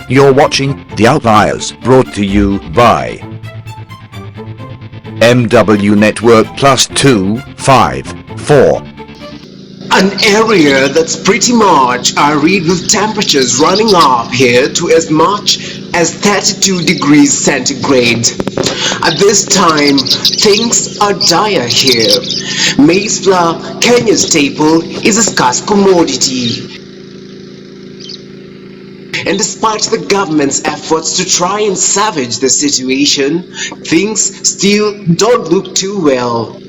You're watching The Outliers, brought to you by MW Network Plus 254. An area that's pretty much arid with temperatures running up here to as much as 32 degrees centigrade. At this time, things are dire here. Maize flour, Kenya's staple, is a scarce commodity. And despite the government's efforts to try and salvage the situation, things still don't look too well.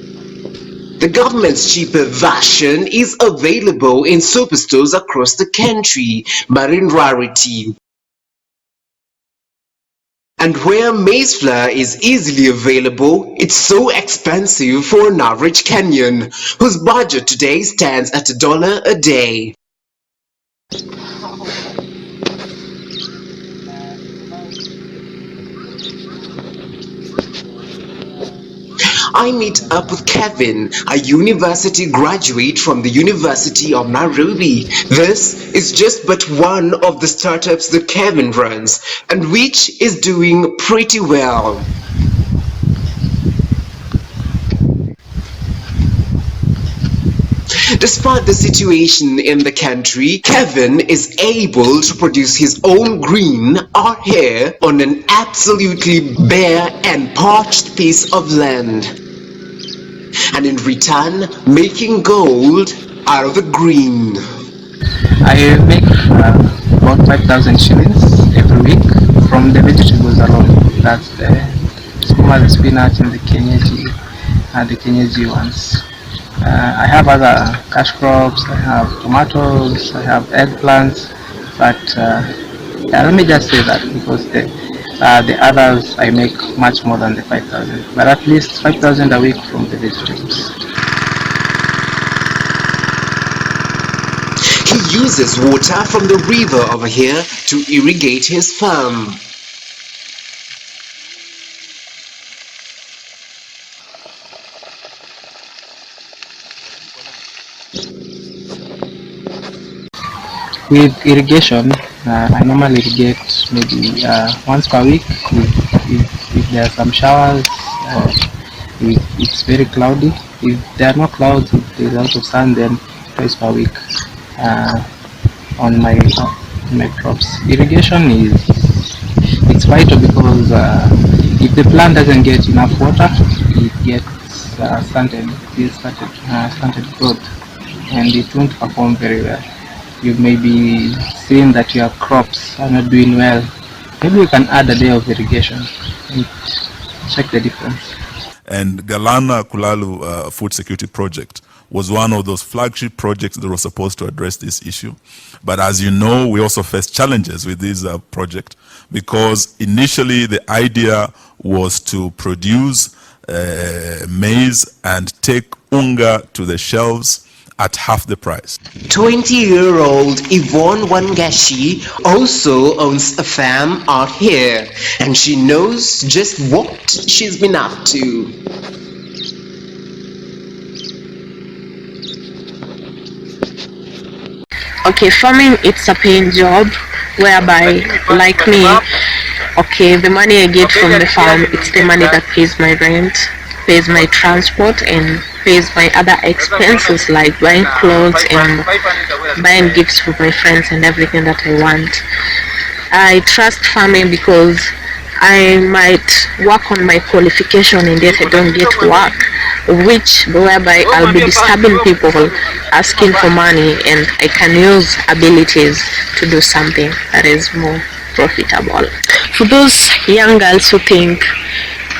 The government's cheaper version is available in superstores across the country, but in rarity. And where maize flour is easily available, it's so expensive for an average Kenyan, whose budget today stands at $1 a day. I meet up with Kelvin, a university graduate from the University of Nairobi. This is just but one of the startups that Kelvin runs, and which is doing pretty well. Despite the situation in the country, Kelvin is able to produce his own green or hair on an absolutely bare and parched piece of land, and in return making gold out of the green. I make about 5,000 shillings every week from the vegetables alone. That's the skuma, the spinach, and the kenyeji ones. I have other cash crops, I have tomatoes, I have eggplants, but let me just say that because the others I make much more than the 5,000, but at least 5,000 a week from the vegetables. He uses water from the river over here to irrigate his farm. With irrigation, I normally irrigate maybe once per week if there are some showers, if it's very cloudy. If there are no clouds, if there is a lot of sun, then twice per week on my crops. Irrigation it's vital because if the plant doesn't get enough water, it gets stunted growth, and it won't perform very well. You may be seeing that your crops are not doing well. Maybe you can add a day of irrigation and check the difference. And Galana Kulalu Food Security Project was one of those flagship projects that was supposed to address this issue. But as you know, we also faced challenges with this project, because initially the idea was to produce maize and take unga to the shelves at half the price. 20-year-old Yvonne Wangashi also owns a farm out here, and she knows just what she's been up to. Okay, farming, it's a paying job whereby, like me, okay, the money I get from the farm, it's the money that pays my rent, pays my transport, and pays my other expenses like buying clothes and buying gifts for my friends and everything that I want. I trust farming because I might work on my qualification and yet I don't get work, whereby I'll be disturbing people asking for money, and I can use abilities to do something that is more profitable. For those young girls who think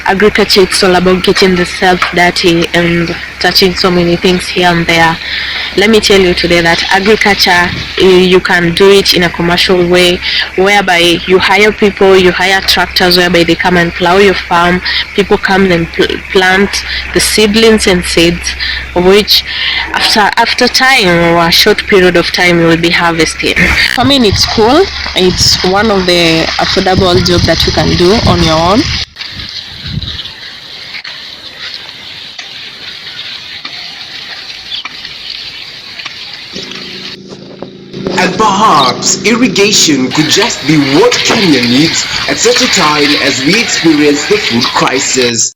agriculture it's all about getting themselves dirty and touching so many things here and there, let me tell you today that agriculture, you can do it in a commercial way, whereby you hire people, you hire tractors whereby they come and plow your farm. People come and plant the seedlings and seeds, which after time or a short period of time you will be harvesting. For me, it's cool. It's one of the affordable jobs that you can do on your own. And perhaps irrigation could just be what Kenya needs at such a time as we experience the food crisis.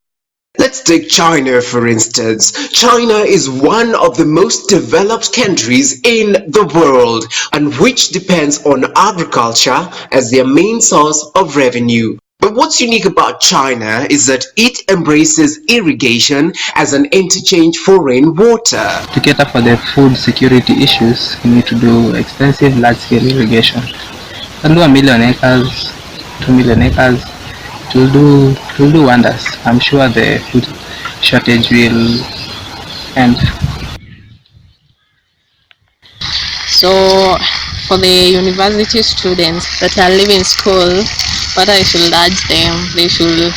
Let's take China for instance. China is one of the most developed countries in the world and which depends on agriculture as their main source of revenue. But what's unique about China is that it embraces irrigation as an interchange for rainwater. To cater for the food security issues, you need to do extensive large-scale irrigation. You can do 1,000,000 acres, 2,000,000 acres. It will do wonders. I'm sure the food shortage will end. So for the university students that are leaving school, what I should urge them, they should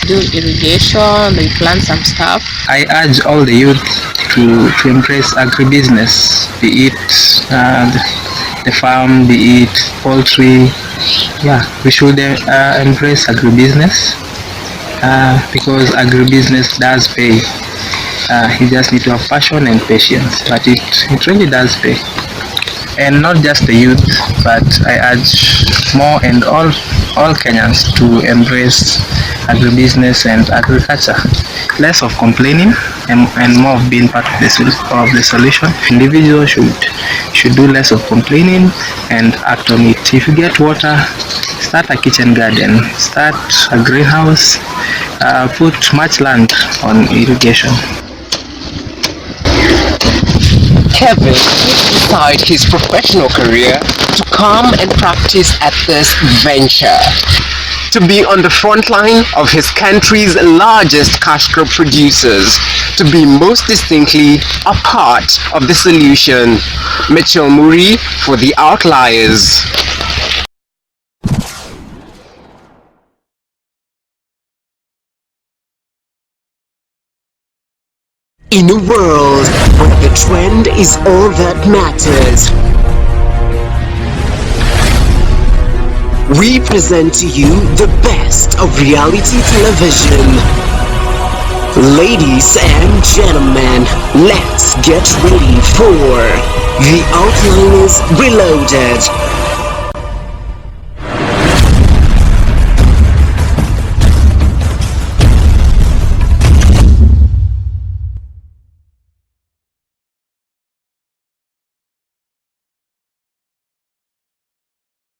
do irrigation, they plant some stuff. I urge all the youth to embrace agribusiness, be it the farm, be it poultry. Yeah, we should embrace agribusiness because agribusiness does pay. You just need to have passion and patience, but it really does pay. And not just the youth, but I urge more and all Kenyans to embrace agribusiness and agriculture. Less of complaining and more of being part of the solution. Individuals should do less of complaining and act on it. If you get water, start a kitchen garden, start a greenhouse, put much land on irrigation. Kevin put aside his professional career to come and practice at this venture. To be on the front line of his country's largest cash crop producers, to be most distinctly a part of the solution. Mitchell Muri for The Outliers. In a world where the trend is all that matters, we present to you the best of reality television. Ladies and gentlemen, let's get ready for The Outliers Reloaded.